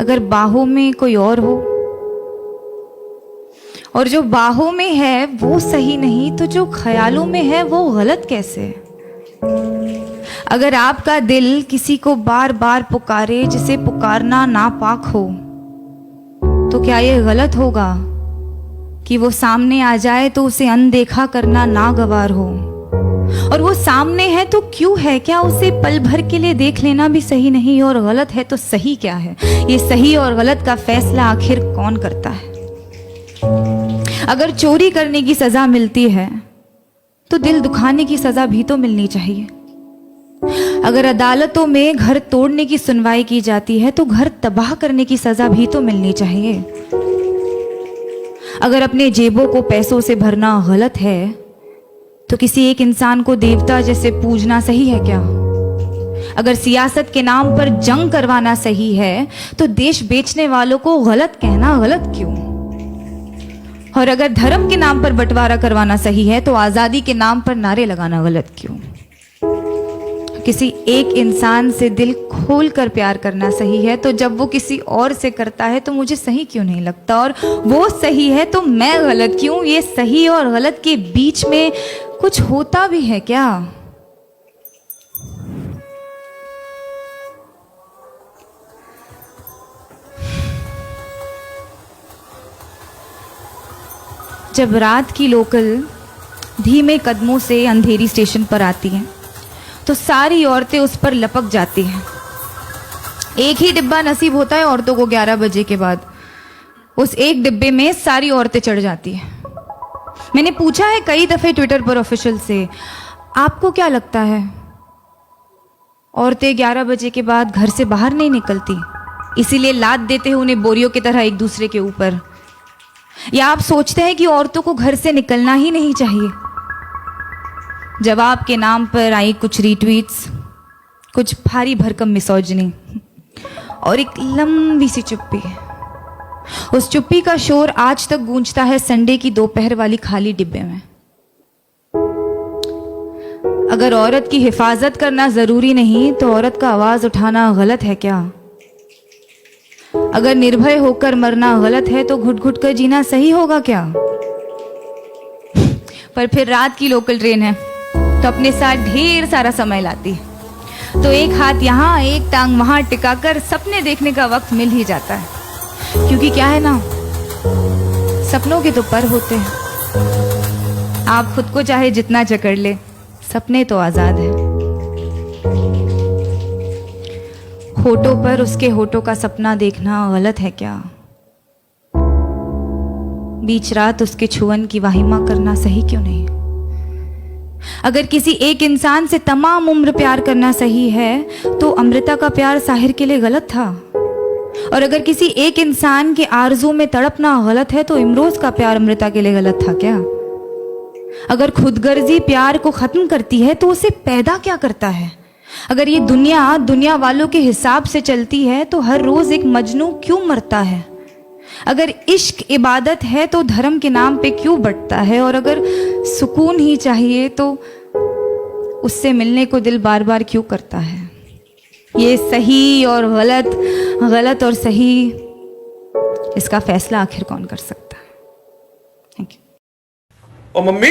अगर बाहों में कोई और हो और जो बाहों में है वो सही नहीं, तो जो ख्यालों में है वो गलत कैसे है? अगर आपका दिल किसी को बार बार पुकारे जिसे पुकारना नापाक हो, तो क्या ये गलत होगा कि वो सामने आ जाए तो उसे अनदेखा करना नागवार हो? और वो सामने है तो क्यों है? क्या उसे पल भर के लिए देख लेना भी सही नहीं? और गलत है तो सही क्या है? ये सही और गलत का फैसला आखिर कौन करता है? अगर चोरी करने की सजा मिलती है तो दिल दुखाने की सजा भी तो मिलनी चाहिए। अगर अदालतों में घर तोड़ने की सुनवाई की जाती है तो घर तबाह करने की सजा भी तो मिलनी चाहिए। अगर अपने जेबों को पैसों से भरना गलत है तो किसी एक इंसान को देवता जैसे पूजना सही है क्या? अगर सियासत के नाम पर जंग करवाना सही है तो देश बेचने वालों को गलत कहना गलत क्यों? और अगर धर्म के नाम पर बंटवारा करवाना सही है तो आजादी के नाम पर नारे लगाना गलत क्यों? किसी एक इंसान से दिल खोल कर प्यार करना सही है, तो जब वो किसी और से करता है तो मुझे सही क्यों नहीं लगता? और वो सही है तो मैं गलत क्यों? ये सही और गलत के बीच में कुछ होता भी है क्या? जब रात की लोकल धीमे कदमों से अंधेरी स्टेशन पर आती है तो सारी औरतें उस पर लपक जाती हैं। एक ही डिब्बा नसीब होता है औरतों को 11 बजे के बाद। उस एक डिब्बे में सारी औरतें चढ़ जाती हैं। मैंने पूछा है कई दफे ट्विटर पर ऑफिशियल से, आपको क्या लगता है औरतें 11 बजे के बाद घर से बाहर नहीं निकलती, इसीलिए लाद देते हैं उन्हें बोरियों की तरह एक दूसरे के ऊपर? या आप सोचते हैं कि औरतों को घर से निकलना ही नहीं चाहिए? जवाब के नाम पर आई कुछ रीट्वीट्स, कुछ भारी भरकम मिसोजिनी और एक लंबी सी चुप्पी। उस चुप्पी का शोर आज तक गूंजता है संडे की दोपहर वाली खाली डिब्बे में। अगर औरत की हिफाजत करना जरूरी नहीं तो औरत का आवाज उठाना गलत है क्या? अगर निर्भय होकर मरना गलत है तो घुट घुट कर जीना सही होगा क्या? पर फिर रात की लोकल ट्रेन है तो अपने साथ ढेर सारा समय लाती है, तो एक हाथ यहाँ एक टांग वहां टिकाकर सपने देखने का वक्त मिल ही जाता है। क्योंकि क्या है ना, सपनों के तो पर होते हैं। आप खुद को चाहे जितना जकड़ ले, सपने तो आजाद है। होठों पर उसके होठों का सपना देखना गलत है क्या? बीच रात उसके छुअन की वाहिमा करना सही क्यों नहीं? अगर किसी एक इंसान से तमाम उम्र प्यार करना सही है तो अमृता का प्यार साहिर के लिए गलत था। और अगर किसी एक इंसान के आरज़ू में तड़पना गलत है तो इमरोज का प्यार अमृता के लिए गलत था क्या? अगर खुदगर्जी प्यार को खत्म करती है तो उसे पैदा क्या करता है? अगर ये दुनिया वालों के हिसाब से चलती है तो हर रोज एक मजनू क्यों मरता है? अगर इश्क इबादत है तो धर्म के नाम पे क्यों बंटता है? और अगर सुकून ही चाहिए तो उससे मिलने को दिल बार बार क्यों करता है? ये सही और गलत, गलत और सही, इसका फैसला आखिर कौन कर सकता है? Thank you. O mummy,